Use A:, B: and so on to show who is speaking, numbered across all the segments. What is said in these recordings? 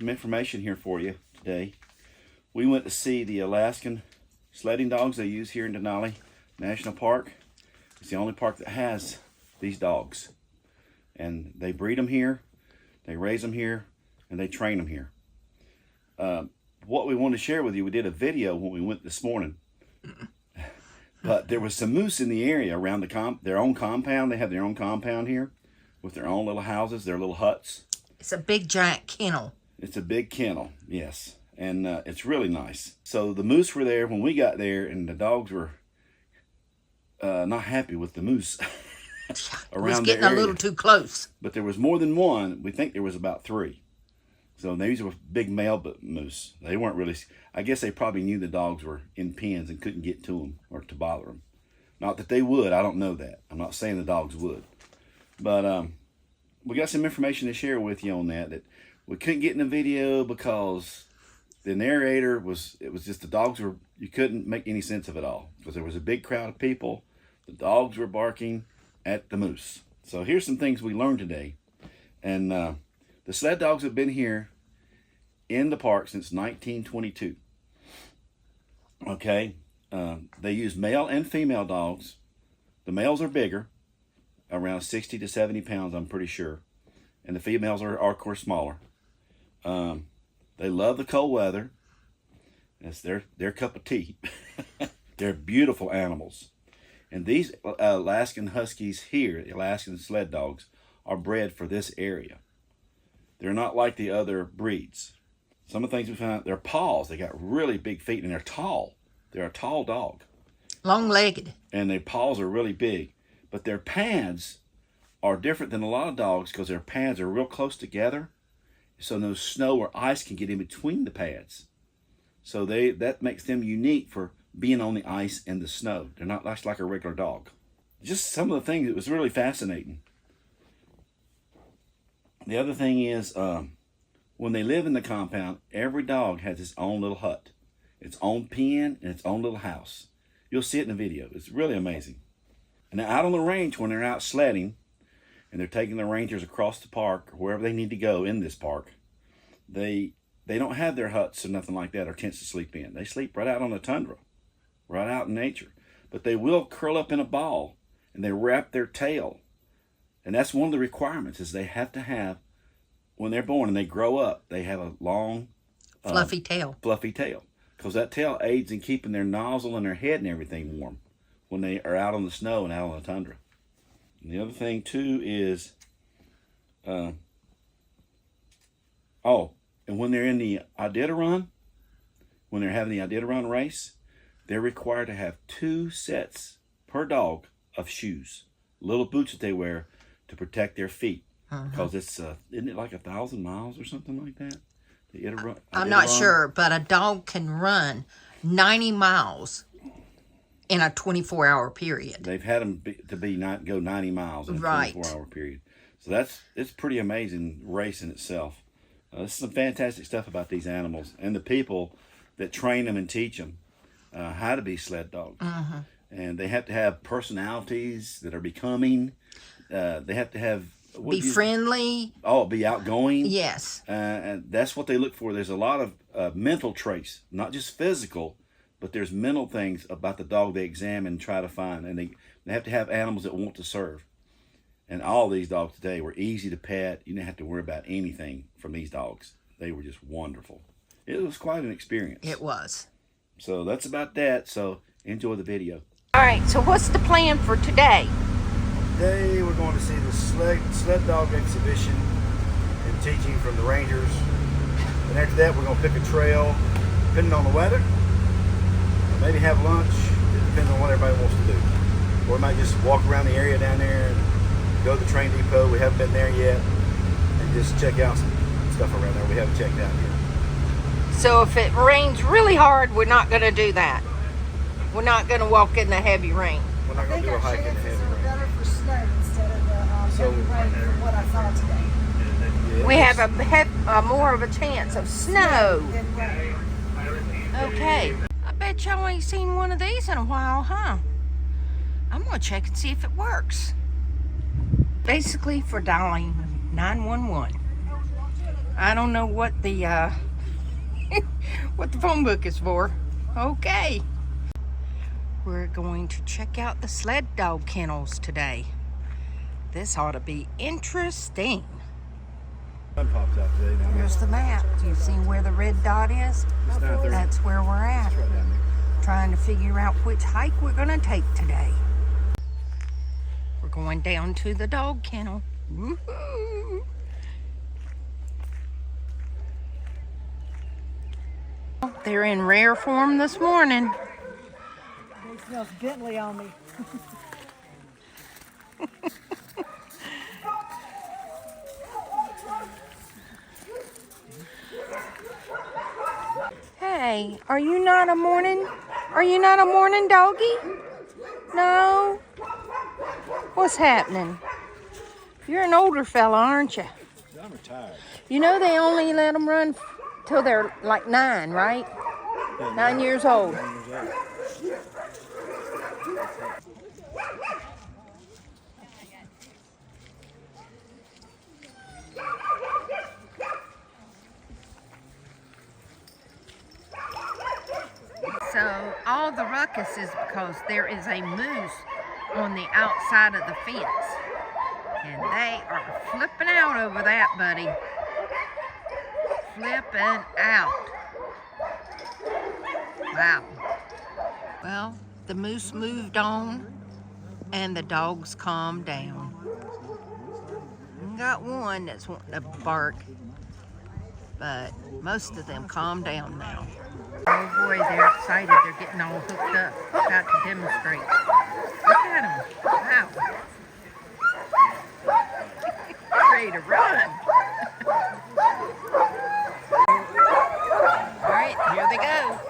A: some information here for you today. We went to see the Alaskan sledding dogs they use here in Denali National Park. It's the only park that has these dogs. And they breed them here, they raise them here, and they train them here. What we wanted to share with you, we did a video when we went this morning. But there was some moose in the area around their own compound. They have their own compound here with their own little houses, their little huts.
B: It's a big giant kennel.
A: It's a big kennel, yes. And it's really nice. So the moose were there when we got there, and the dogs were not happy with the moose around
B: It was getting
A: the
B: a
A: area.
B: little too close.
A: But there was more than one. We think there was about 3. So these were big male moose. They weren't really, I guess they probably knew the dogs were in pens and couldn't get to them or to bother them. Not that they would, I don't know that. I'm not saying the dogs would. But we got some information to share with you on that we couldn't get in the video because the narrator it was just the dogs were, you couldn't make any sense of it all. Because there was a big crowd of people. The dogs were barking at the moose. So here's some things we learned today. And the sled dogs have been here in the park since 1922. Okay, they use male and female dogs. The males are bigger, around 60 to 70 pounds, I'm pretty sure. And the females are of course smaller. They love the cold weather. That's their cup of tea. They're beautiful animals. And these Alaskan Huskies here, the Alaskan sled dogs, are bred for this area. They're not like the other breeds. Some of the things we found out, their paws, they got really big feet, and they're tall. They're a tall dog.
B: Long-legged.
A: And their paws are really big. But their pads are different than a lot of dogs because their pads are real close together. So no snow or ice can get in between the pads. So that makes them unique for being on the ice and the snow. They're not like a regular dog. Just some of the things, it was really fascinating. The other thing is, when they live in the compound, every dog has its own little hut, its own pen, and its own little house. You'll see it in the video. It's really amazing. And now out on the range, when they're out sledding, and they're taking the rangers across the park, or wherever they need to go in this park, they don't have their huts or nothing like that, or tents to sleep in. They sleep right out on the tundra, right out in nature. But they will curl up in a ball, and they wrap their tail. And that's one of the requirements, is they have to have, when they're born and they grow up, they have a long,
B: fluffy tail.
A: Fluffy tail. Because that tail aids in keeping their nozzle and their head and everything warm when they are out on the snow and out on the tundra. And the other thing, too, is, and when they're in the Iditarod, when they're having the Iditarod race, they're required to have 2 sets per dog of shoes, little boots that they wear to protect their feet. Because it's, isn't it like 1,000 miles or something like that?
B: I'm not sure, but a dog can run 90 miles in a 24-hour period.
A: They've had them go 90 miles in a 24-hour period. So it's pretty amazing race in itself. This is some fantastic stuff about these animals and the people that train them and teach them how to be sled dogs. And they have to have personalities that are becoming. They have to have...
B: Be friendly.
A: Be outgoing.
B: Yes.
A: And that's what they look for. There's a lot of mental traits, not just physical, but there's mental things about the dog they examine and try to find. And they have to have animals that want to serve. And all these dogs today were easy to pet. You didn't have to worry about anything from these dogs. They were just wonderful. It was quite an experience.
B: It was.
A: So that's about that. So enjoy the video.
B: All right, so what's the plan for today?
A: Today we're going to see the sled dog exhibition and teaching from the rangers. And after that we're going to pick a trail, depending on the weather. Or maybe have lunch. It depends on what everybody wants to do. Or we might just walk around the area down there and go to the train depot. We haven't been there yet. And just check out some stuff around there we haven't checked out yet.
B: So if it rains really hard, we're not going to do that. We're not going to walk in the heavy rain.
A: We're not going to do a hike in the heavy rain.
C: Better for snow instead of the heavy rain from what I saw today.
B: We have more of a chance of snow.
C: Than rain.
B: Okay. I bet y'all ain't seen one of these in a while, huh? I'm going to check and see if it works. Basically for dialing 911. I don't know what the what the phone book is for. Okay. We're going to check out the sled dog kennels today. This ought to be interesting.
A: Sun popped out today. Down
B: Here's the map. You see where the red dot is? That's where we're at.
A: right down there.
B: Trying to figure out which hike we're gonna take today. We're going down to the dog kennel. Woohoo! They're in rare form this morning.
C: It smells gently on me.
B: Hey, are you not a morning doggy? No? What's happening? You're an older fella, aren't you?
A: I'm retired.
B: You know they only let them run till they're like 9, right? 9 years old. So all the ruckus is because there is a moose on the outside of the fence. And they are flipping out over that, buddy. Flipping out. Wow. Well, the moose moved on and the dogs calmed down. We got one that's wanting to bark, but most of them calmed down now. Oh boy, they're excited. They're getting all hooked up, about to demonstrate. Look at them. Wow. Ready to run. All right, here they go.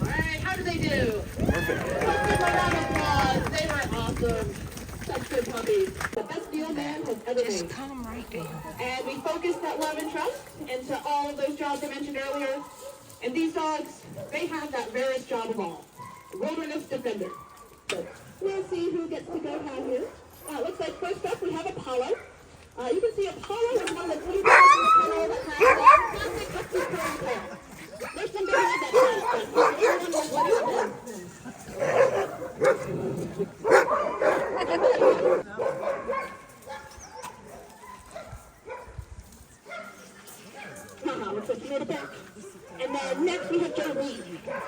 D: Alright, how do they do? Perfect. Give my round of applause. They were awesome. Such good puppies. The best deal man has ever
B: Just
D: made.
B: calm right down.
D: And we focused that love and trust into all of those jobs I mentioned earlier. And these dogs, they have that rarest job of all. Wilderness defender. So we'll see who gets to go how here. Looks like first up we have Apollo. You can see Apollo is one of the few dogs in the kennel that has a classic husky curly tail. There's some babies that have, but he's the only one with what we're switching it back. And then next we have Jolie.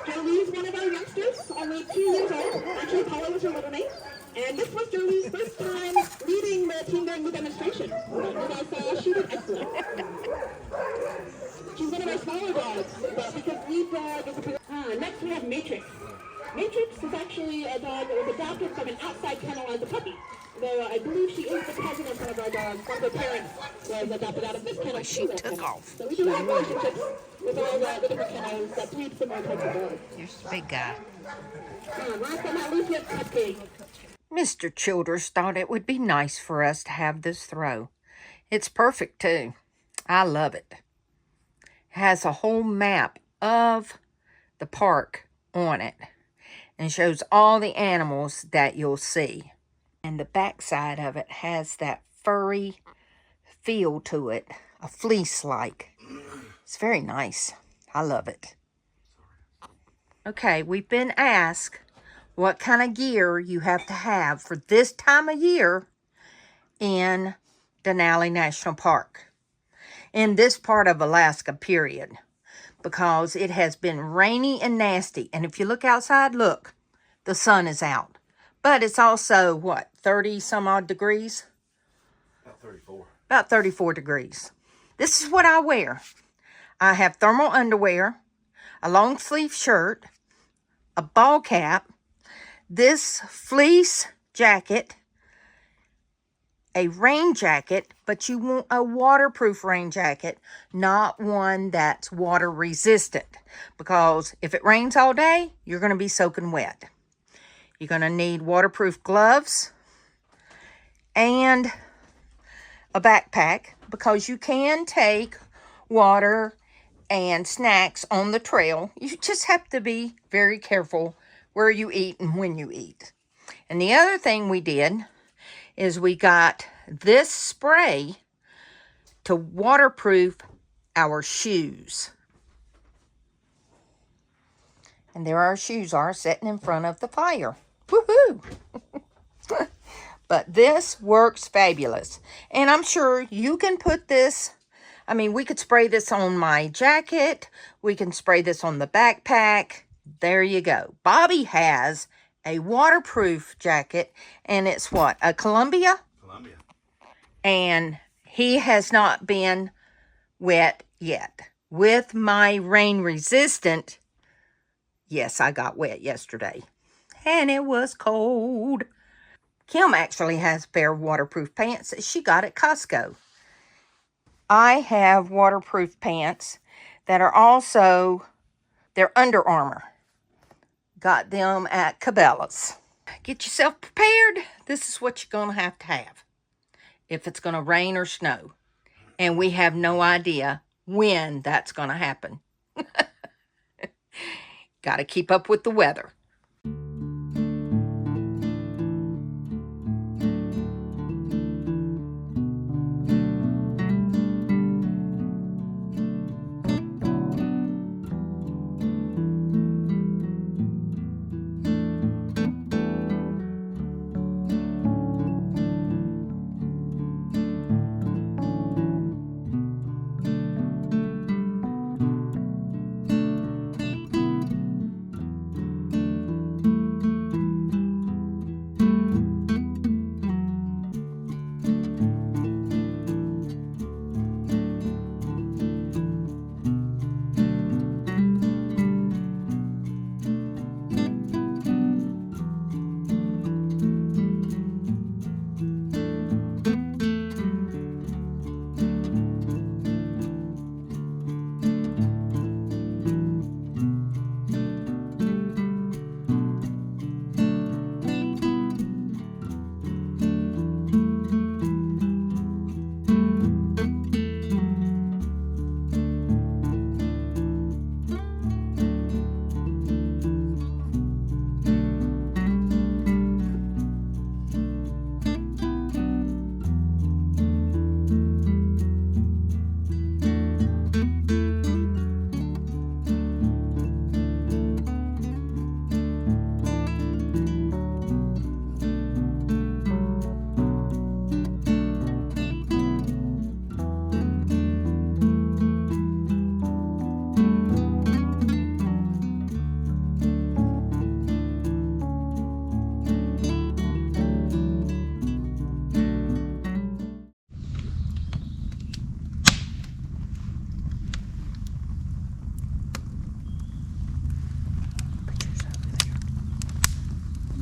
D: Jolie's one of our youngsters, only 2 years old. Actually, Apollo was her little name. And this was Jolie's first time leading the team during the demonstration. You guys saw she did excellent. She's one of our smaller dogs, but because lead dog is a next we have Matrix. Matrix is actually a dog that was adopted from an outside kennel as a puppy. Though I believe she is the cousin of one of our dogs. One of her parents was adopted out of this kennel.
B: She took off.
D: So we do have relationships with all the different kennels that breed similar types of dogs.
B: Here's the big guy.
D: Last but not least, we have Cupcake.
B: Mr. Childers thought it would be nice for us to have this throw. It's perfect, too. I love it. It has a whole map of the park on it and shows all the animals that you'll see. And the backside of it has that furry feel to it, a fleece-like. It's very nice. I love it. Okay, we've been asked what kind of gear you have to have for this time of year in Denali National Park. In this part of Alaska, period. Because it has been rainy and nasty. And if you look outside, look, the sun is out. But it's also, what, 30 some odd degrees?
A: About 34.
B: About 34 degrees. This is what I wear. I have thermal underwear, a long sleeve shirt, a ball cap, this fleece jacket, a rain jacket, but you want a waterproof rain jacket, not one that's water resistant. Because if it rains all day, you're going to be soaking wet. You're going to need waterproof gloves and a backpack, because you can take water and snacks on the trail. You just have to be very careful where you eat and when you eat. And the other thing we did is we got this spray to waterproof our shoes. And there our shoes are sitting in front of the fire. Woohoo! But this works fabulous. And I'm sure you can put this, I mean, we could spray this on my jacket. We can spray this on the backpack. There you go. Bobby has a waterproof jacket, and it's what? A Columbia?
A: Columbia.
B: And he has not been wet yet. With my rain resistant, yes, I got wet yesterday. And it was cold. Kim actually has a pair of waterproof pants that she got at Costco. I have waterproof pants that are also, they're Under Armour. Got them at Cabela's. Get yourself prepared. This is what you're going to have if it's going to rain or snow. And we have no idea when that's going to happen. Got to keep up with the weather.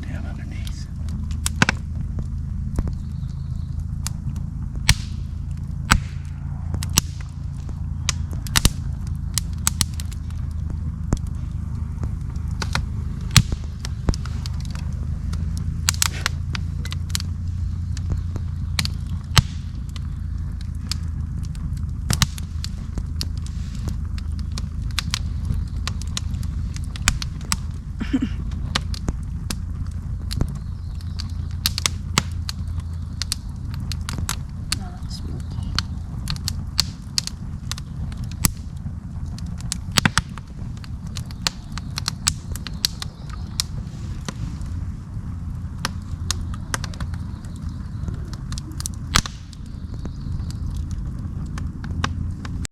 A: Down underneath.